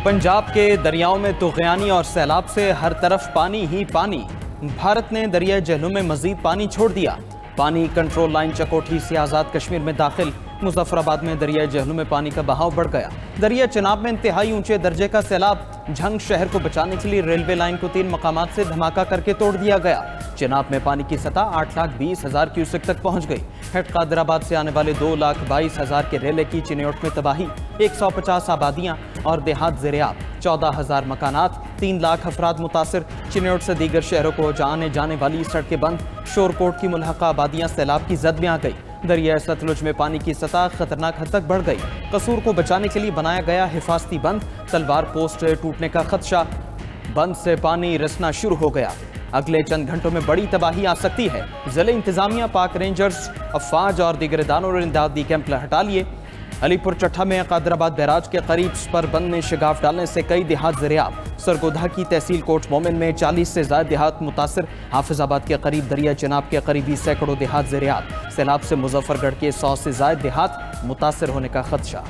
पंजाब के दरियाओं में तुग़यानी और सैलाब से हर तरफ पानी ही पानी। भारत ने दरिया जहलुम में मजीद पानी छोड़ दिया। पानी कंट्रोल लाइन चकोठी से आज़ाद कश्मीर में दाखिल। मुजफ्फराबाद में दरिया जहलुम में पानी का बहाव बढ़ गया। दरिया चनाब में इंतहाई ऊंचे दर्जे का सैलाब। झंग शहर को बचाने के लिए रेलवे लाइन को 3 मकामात से धमाका करके तोड़ दिया गया। चनाब में पानी की सतह 8,20,000 क्यूसेक तक पहुंच गई। हेड कादराबाद से आने वाले 2,22,000 के रेले की चिन्योट में तबाही। 150 आबादियां और देहात ज़ेरे-आब। 14,000 मकानात, 3 लाख अफराद मुतासिर। चिन्योट से दीगर शहरों को आने जाने वाली सड़कें बंद। शोरकोट की मुल्हका आबादियां सैलाब की जद में आ गई। दरिया सतलुज में पानी की सतह खतरनाक हद तक बढ़ गई। कसूर को बचाने के लिए बनाया गया हिफाजती बंद। तलवार पोस्ट टूटने का खदशा। बंद से पानी रिसना शुरू हो गया। अगले चंद घंटों में बड़ी तबाही आ सकती है। ज़िले इंतजामिया, पाक रेंजर्स, अफवाज और दीगर इदारों ने इमदादी कैंप हटा लिए। अलीपुर चट्ठा में कादराबाद बैराज के करीब पर बंद में शिगाफ डालने से कई देहात ज़ेरे-आब। सरगोधा की तहसील कोट मोमिन में 40 से ज़ायद देहात मुतासिर। हाफिजाबाद के करीब दरिया चनाब के करीबी सैकड़ों देहात ज़ेरे-आब। सैलाब से मुजफ्फरगढ़ के 100 से ज़ायद देहात मुतासिर होने का खदशा।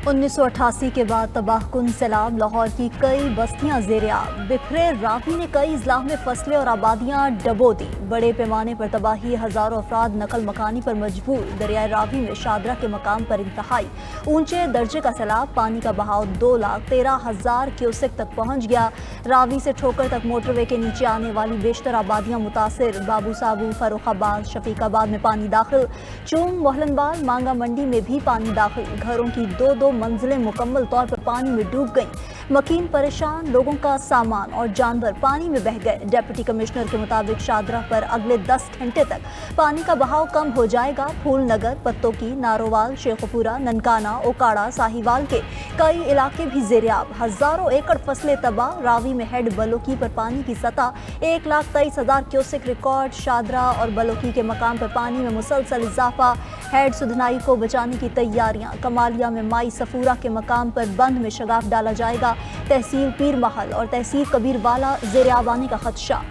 1988 के बाद तबाहकुन सैलाब लाहौर की कई बस्तियां ज़ेरे-आब। बिखरे रावी ने कई अजलाह में फसलें और आबादियां डबो दी। बड़े पैमाने पर तबाही, हज़ारों अफराद नकल मकानी पर मजबूर। दरियाए रावी में शादरा के मकाम पर इंतहाई ऊंचे दर्जे का सैलाब। पानी का बहाव 2,13,000 क्यूसेक तक पहुंच गया। रावी से ठोकर तक मोटरवे के नीचे आने वाली बेशतर आबादियां मुतासिर। बाबू साबू, फर्रुखाबाद, शफीकाबाद में पानी दाखिल। चूंग, मोहलनबाल, मांगा मंडी में भी पानी दाखिल। घरों की 2-2 मंजिलें मुकम्मल तौर पर पानी में डूब गईं। मकीन परेशान, लोगों का सामान और जानवर पानी में बह गए। डिप्टी कमिश्नर के मुताबिक शादरा पर अगले 10 घंटे तक पानी का बहाव कम हो जाएगा। फूलनगर, पत्तोकी, नारोवाल, शेखपुरा, ननकाना, ओकाड़ा, साहिवाल के कई इलाके भी ज़ेरे-आब। हज़ारों एकड़ फसलें तबाह। रावी में हेड बलोकी पर पानी की सतह 1,23,000 क्यूसेक रिकॉर्ड। शादरा और बलोकी के मकाम पर पानी में मुसलसल इजाफा। हेड सुधनाई को बचाने की तैयारियां। कमालिया में माई सफूरा के मकाम पर बंद में शगाफ डाला जाएगा। तहसील पीर महल और तहसील कबीरवाला ज़ेरे-आब आने का खदशा।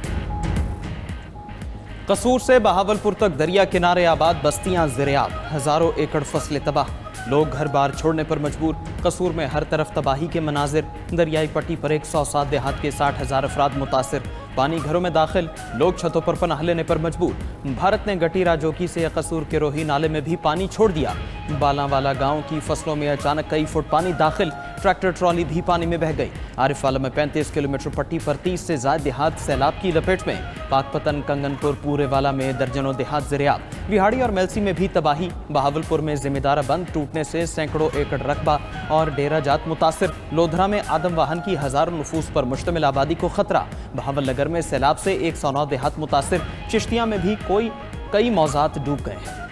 कसूर से बहावलपुर तक दरिया किनारे आबाद बस्तियां ज़ेरे-आब। हज़ारों एकड़ फसलें तबाह। लोग घर बार छोड़ने पर मजबूर। कसूर में हर तरफ तबाही के मनाजिर। दरियाई पट्टी पर 107 देहात के 60,000 अफराद मुतासिर। पानी घरों में दाखिल। लोग छतों पर पनाह लेने पर मजबूर। भारत ने गटीरा जोकी से कसूर के रोही नाले में भी पानी छोड़ दिया। बालावाला गांव की फसलों में अचानक कई फुट पानी दाखिल। ट्रैक्टर ट्रॉली भी पानी में बह गई। आरिफवाला में 35 किलोमीटर पट्टी पर 30 से ज्यादा देहात सैलाब की लपेट में। पाकपतन, कंगनपुर, पूरेवाला में दर्जनों देहात ज़ेरे-आब। बिहाड़ी और मेलसी में भी तबाही। बहावलपुर में जिम्मेदारा बंद टूटने से सैकड़ों एकड़ रकबा और डेरा जात मुतासिर। लोधरा में आदम वाहन की हज़ारों नफूस पर मुश्तमिल आबादी को खतरा। बहावल नगर में सैलाब से 109 देहात मुतासिर। चिश्तिया में भी कई मौज़ात डूब गए हैं।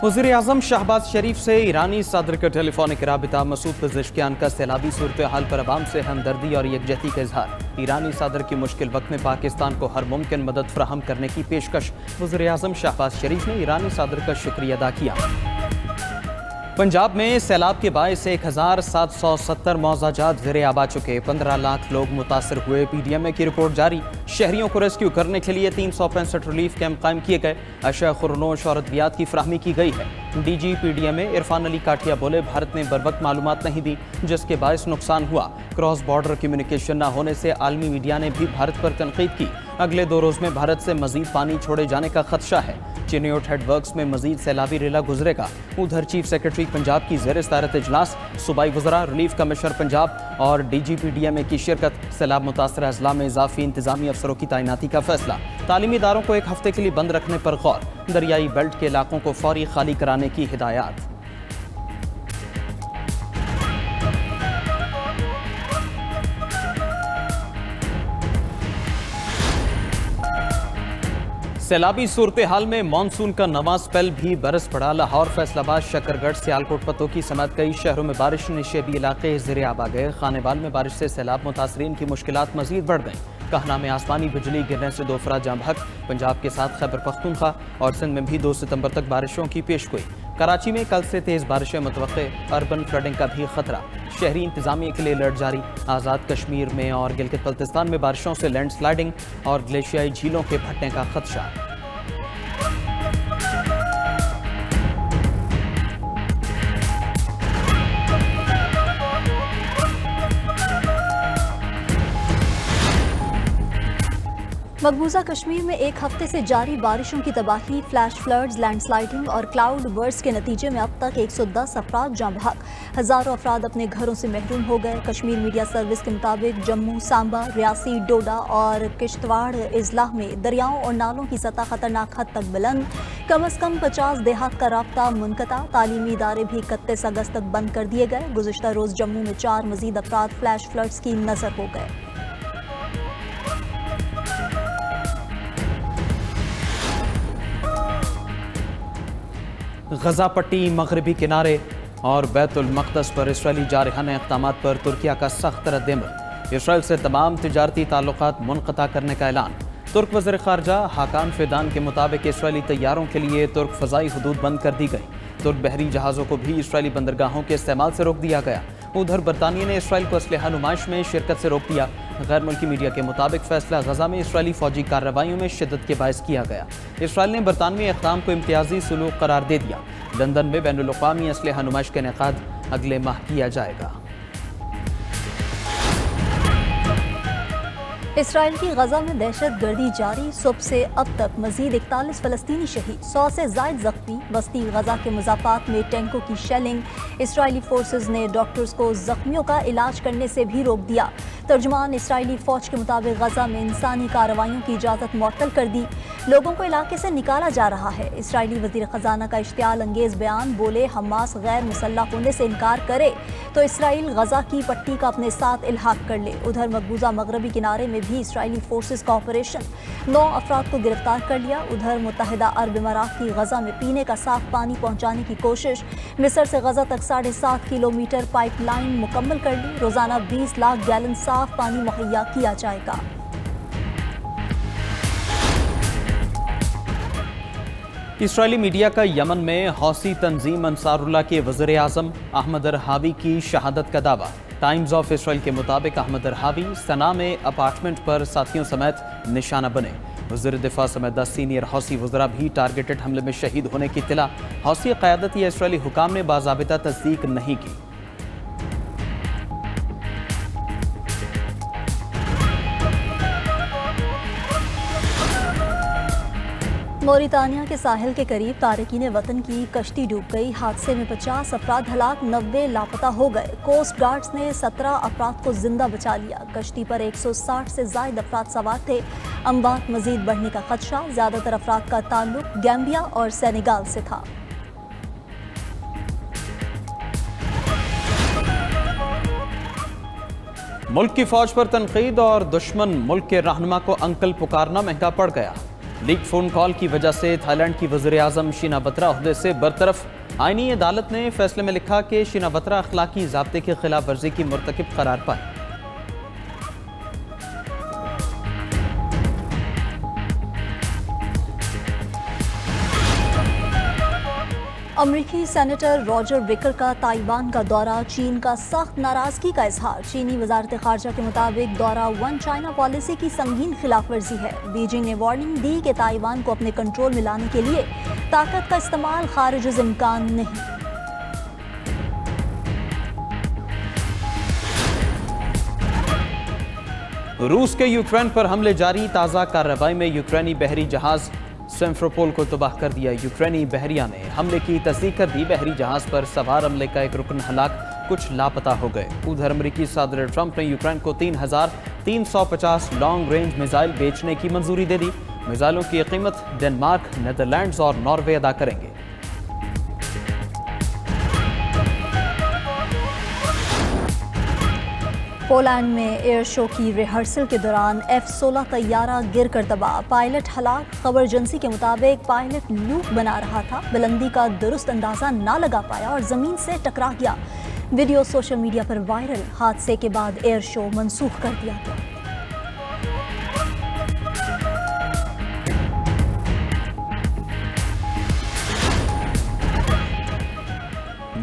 वज़ीर-ए-आज़म शहबाज शरीफ से ईरानी सदर का टेलीफोनिक राबिता। मसूद पेज़ेश्कियान का सैलाबी सूरत हाल पर अवाम से हमदर्दी और यकजहती का इजहार। ईरानी सदर की मुश्किल वक्त में पाकिस्तान को हर मुमकिन मदद फराहम करने की पेशकश। वज़ीर-ए-आज़म शहबाज शरीफ ने ईरानी सदर का शुक्रिया अदा किया। पंजाब में सैलाब के बायस 1,770 मौज़ाजात ज़ेरे-आब आ चुके। 15 लाख लोग मुतासिर हुए। PDMA की रिपोर्ट जारी। शहरियों को रेस्क्यू करने के लिए 365 रिलीफ कैंप कायम किए गए। अशया खुरनोश और अद्वियात की फ्राहमी की गई है। DG PDMA इरफान अली काठिया बोले, भारत ने बरवक्त मालूमात नहीं दी जिसके बायस नुकसान हुआ। क्रॉस बॉर्डर कम्युनिकेशन न होने से आलमी मीडिया ने भी भारत पर तनकीद की। अगले 2 रोज़ में भारत से मजीद पानी छोड़े जाने का खदशा है। चिन्योट हेडवर्क्स में मजीद सैलाबी रेला गुजरेगा। उधर चीफ सेक्रेटरी पंजाब की ज़ेर सदारत इजलास। सूबाई वज़रा, रिलीफ कमिश्नर पंजाब और DG PDMA की शिरकत। सैलाब मुतासर अजला में इजाफी इंतजामी अफसरों की तैनाती का फैसला। तालीमी इदारों को 1 हफ्ते के लिए बंद रखने पर गौर। दरियाई बेल्ट के इलाकों को फौरी खाली कराने की हिदायत। सैलाबी सूरत हाल में मानसून का नवा स्पेल भी बरस पड़ा। लाहौर, फैसलाबाद, शकरगढ़, सियालकोट, पतोकी समेत कई शहरों में बारिश ने शबी इलाके ज़ेरे-आब आ गए। खानेवाल में बारिश से सैलाब मुतासरीन की मुश्किलात मजीद बढ़ गईं। कहना में आसमानी बिजली गिरने से 2 अफराद जाँ बहक। पंजाब के साथ खैबर पख्तूनख्वा और सिंध में भी 2 सितंबर तक बारिशों की पेशगोई। कराची में कल से तेज बारिशें मुतवक्के, अर्बन फ्लडिंग का भी खतरा, शहरी इंतजामिया के लिए अलर्ट जारी। आज़ाद कश्मीर में और गिलगित बल्तिस्तान में बारिशों से लैंडस्लाइडिंग और ग्लेशियाई झीलों के फटने का खदशा। मकबूजा कश्मीर में एक हफ्ते से जारी बारिशों की तबाही, फ्लैश फ्लड्स, लैंडस्लाइडिंग और क्लाउड बर्स्ट के नतीजे में अब तक 110 अफराद जाँ बहक, हज़ारों अफराद अपने घरों से महरूम हो गए। कश्मीर मीडिया सर्विस के मुताबिक जम्मू, सांबा, रियासी, डोडा और किश्तवाड़ अजला में दरियाओं और नालों की सतह खतरनाक हद तक बुलंद, कम अज़ कम 50 देहात का राब्ता मुनक़ता। तालीमी इदारे भी 31 अगस्त तक बंद कर दिए गए। गुज़िश्ता रोज़ जम्मू में 4 मज़ीद अफराद फ्लैश फ्लड्स की नज़र हो गए। गजा पट्टी, मगरबी किनारे और बैतुल मक़दस पर इसराइली जारहाना इक़दामात पर तुर्किया का सख्त रद्द-ए-अमल। इसराइल से तमाम तिजारती ताल्लुकात मुनक़ता करने का ऐलान। तुर्क वज़ीर ख़ारजा हाकान फ़िदान के मुताबिक इसराइली तैयारों के लिए तुर्क फ़ज़ाई हदूद बंद कर दी गई। तुर्क बहरी जहाज़ों को भी इसराइली बंदरगाहों के इस्तेमाल से रोक दिया गया। उधर बरतानिया ने इसराइल को असलहा नुमाइश में शिरकत से रोक दिया। गैर मुल्की मीडिया के मुताबिक फैसला गजा में इसराइली फौजी कार्रवाइयों में शिद्दत के बायस किया गया। इसराइल ने बरतानवी इक़दाम को इम्तियाजी सलूक करार दे दिया। लंदन में बैनुल अक़वामी असलहा नुमाइश का इनेकाद अगले माह किया जाएगा। इसराइल की गजा में दहशत गर्दी जारी, सुबह से अब तक मजीद 41 फ़लस्तीनी शहीद, 100 से ज़ायद ज़ख्मी। बस्ती गजा के मज़ाफ़ात में टैंकों की शेलिंग, इसराइली फोर्सेस ने डॉक्टर्स को ज़ख्मियों का इलाज करने से भी रोक दिया। तर्जुमान इसराइली फ़ौज के मुताबिक गजा में इंसानी कार्रवाइयों की इजाज़त मुअत्तल कर दी, लोगों को इलाके से निकाला जा रहा है। इसराइली वज़ीर ख़जाना का इश्तियाल अंगेज़ बयान, बोले हमास गैर मुसल्लह होने से इनकार करे तो इसराइल गजा की पट्टी का अपने साथ इल्हाक कर ले। उधर मकबूजा मगरबी किनारे में भी इसराइली फोर्सेस का ऑपरेशन, 9 अफराद को गिरफ्तार कर लिया। उधर मुत्तहिदा अरब इमारात की गजा में पीने का साफ पानी पहुंचाने की कोशिश, मिस्र से गजा तक 7.5 किलोमीटर पाइपलाइन मुकम्मल कर ली। रोजाना 20 लाख गैलन साफ पानी मुहैया किया जाएगा। इसराइली मीडिया का यमन में हौसी तंजीम अंसारुल्लाह के वज़ीर आज़म अहमद अरहावी की शहादत का दावा। टाइम्स ऑफ इसराइल के मुताबिक अहमद अरहावी सना में अपार्टमेंट पर साथियों समेत निशाना बने। वज़ीर दिफा समेत 10 सीनियर हौसी वज़रा भी टारगेटेड हमले में शहीद होने की इत्तला हौसी क़यादत या इसराइली हुकाम ने बाज़ाबिता तस्दीक नहीं की। मोरितानिया के साहिल के करीब तारकीन वतन की कश्ती डूब गई। हादसे में 50 अफराद हलाक, 90 लापता हो गए। कोस्ट गार्ड्स ने 17 अफराद को जिंदा बचा लिया। कश्ती पर 160 से ज़ायद अफराद सवार थे। अमवात मजीद बढ़ने का खदशा। ज़्यादातर अफराद का ताल्लुक गैम्बिया और सेनेगाल से था। मुल्क की फौज पर तनकीद और दुश्मन मुल्क के रहनुमा को अंकल पुकारना महंगा पड़ गया। लीक फोन कॉल की वजह से थाईलैंड की वज़ीर आज़म शीना बत्रा ओहदे से बरतरफ। आईनी अदालत ने फैसले में लिखा कि शीना बत्रा अखलाकी ज़ाब्ते की खिलाफ वर्जी की मुर्तकिब करार पाए। अमरीकी सेनेटर रॉजर विकर का ताइवान का दौरा, चीन का सख्त नाराजगी का इजहार। चीनी वजारत खारजा के मुताबिक दौरा वन चाइना पॉलिसी की संगीन खिलाफ वर्जी है। बीजिंग ने वार्निंग दी कि ताइवान को अपने कंट्रोल में लाने के लिए ताकत का इस्तेमाल खारिज इम्कान नहीं। रूस के यूक्रेन पर हमले जारी। ताज़ा कार्रवाई में यूक्रेनी बहरी जहाज सिम्फरोपोल को तबाह कर दिया। यूक्रेनी बहरिया ने हमले की तस्दीक कर दी। बहरी जहाज पर सवार अमले का एक रुकन हलाक, कुछ लापता हो गए। उधर अमरीकी सदर ट्रंप ने यूक्रेन को 3,350 लॉन्ग रेंज मिसाइल बेचने की मंजूरी दे दी। मिसाइलों की कीमत डेनमार्क, नेदरलैंड्स और नॉर्वे अदा करेंगे। पोलैंड में एयर शो की रिहर्सल के दौरान F-16 तैयारा गिर कर तबाह, पायलट हलाक। खबर एजेंसी के मुताबिक पायलट लूप बना रहा था, बुलंदी का दुरुस्त अंदाजा ना लगा पाया और जमीन से टकरा गया। वीडियो सोशल मीडिया पर वायरल। हादसे के बाद एयर शो मनसूख कर दिया गया।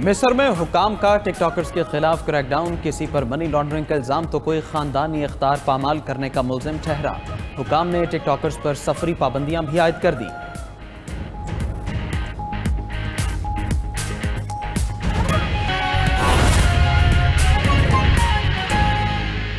مصر میں حکام کا ٹک ٹاکرز کے خلاف کریک ڈاؤن، کسی پر منی لانڈرنگ کا الزام تو کوئی خاندانی اخطار پامال کرنے کا ملزم ٹھہرا۔ حکام نے ٹک ٹاکرز پر سفری پابندیاں بھی عائد کر دی۔